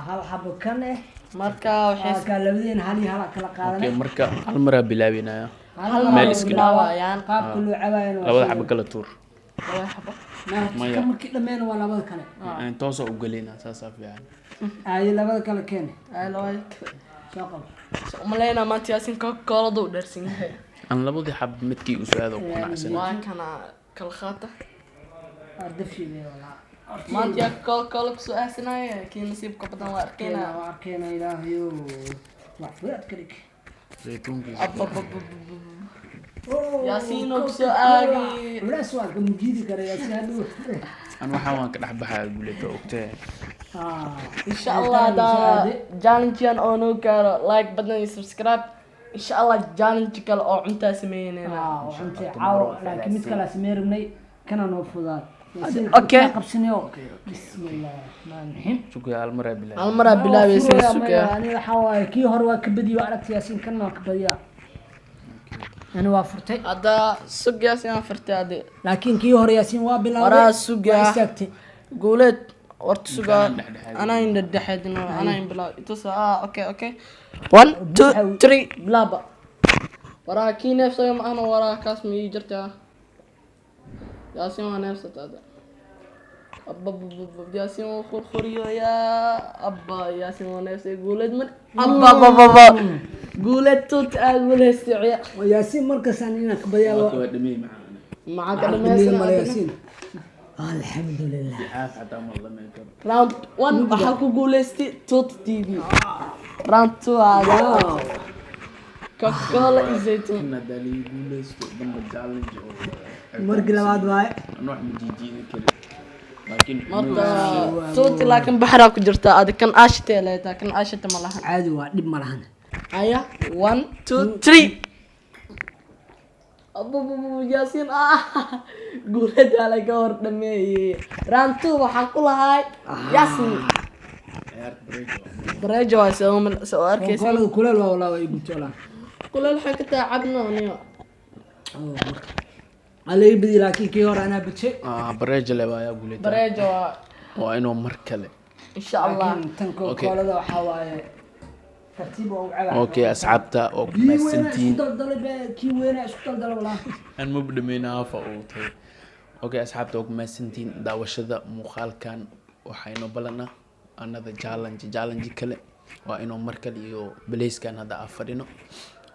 hal xabo kan marka waxay ka labadeen hal iyo hal kala qaadanay marka hal mar bilaabinaya hal meel iska dhaawayaan qaabka loo cabaayno labada xabo kala tuur labada xabo maya markii dhameeyna waa labada kale aan toos u galina saas fiican ay labada kale keen ay labada shaqo umaleyna maanta yaasin ka koolada u dharsin yahay aan labadii xab midkii u soo aado ku nacsan waa kana kala qaata ardafshii wala maanta yaa kool ku soo aasinaya kii nasiibka badan waa arkayna ilaahayo wax wadaad kale zeytuunkiisa yaasin oo soo aagi walaas waa ka mujidi kara yaasin haduu aan waxaan ka dhaxbaxaa guleeto ogtee insha Allah da challenge oo noo gaaro like badan iyo subscribe insha Allah challenge kale oo cunta sameeynayna cunta caawo laakiin mid kale sameeynay kana noo fudaad okay qabsanayo bismillah maanhim suuqa hal mar bilaabaysan suuqa ani waxa waay kii hore waa ka badiyo aragtay yaasin kana ka badiya أنا وافرتي هذا سوق ياسين فرتي هذا لكن كي هو ياسين وابلا ورا سوق قولت ورت سوق أنا عند الدحيد إنه أنا عند بلا توصل أوكي 1 2 3 بلا با ورا كي نفسه يوم أنا ورا كاسمي جرتها ياسين ما نفسه هذا أبا ياسين خوريو يا أبا ياسين ما نفسه قولت من أبا قولت توت أقول استعيا وياسين مركز أنا كبيا معك ياسين الحمد لله راوند 1 waxaa ku guuleystay tot tv round 2 هذا كوكولا izaytun nadali guuleysto damba challenge markii labaad waay nooc majijin kale laakiin marka tot laakiin baxra ku jirta aad kan aashitay leeyahay kan aashita ma lahan caadi waa dib ma lahan aya 1 2 3 أبو ياسين قولت على كور دمي رانتو وحقول هاي ياسين بريجو سو أركيس كل ولا يقولون كل الحكي تعبنا هنا على يبدي لكن كيور أنا بتشي بريجو اللي بقى قولت بريجو وإنه مركلة إن شاء الله تنكو كل ذا حواي اوكي اسعبتا او مسنتين كي وين اسكتل دل والله ان مبدمينا فاوتي اوكي اسعبتا او مسنتين daawashada muuqaalkan waxaynu balana another challenge kale waa inuu markale iyo baleyskan hada afadino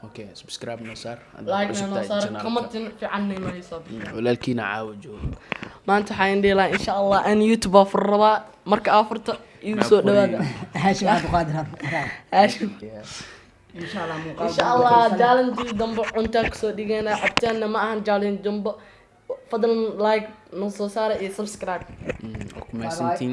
اوكي subscribe نصار like نصار comment في عني ما يصاب walaalkiina caawijo maanta waxaan dhiilaa insha Allah an YouTube for raba marka afarta igu soo dhawaada هاشم عبد القادر هاشم ان شاء الله مقابل ان شاء الله challenge dambe cunta ku soo dhigayna cabtaana ma ahan challenge dambe fadlan like noo soo saara iyo subscribe oo kuma santiin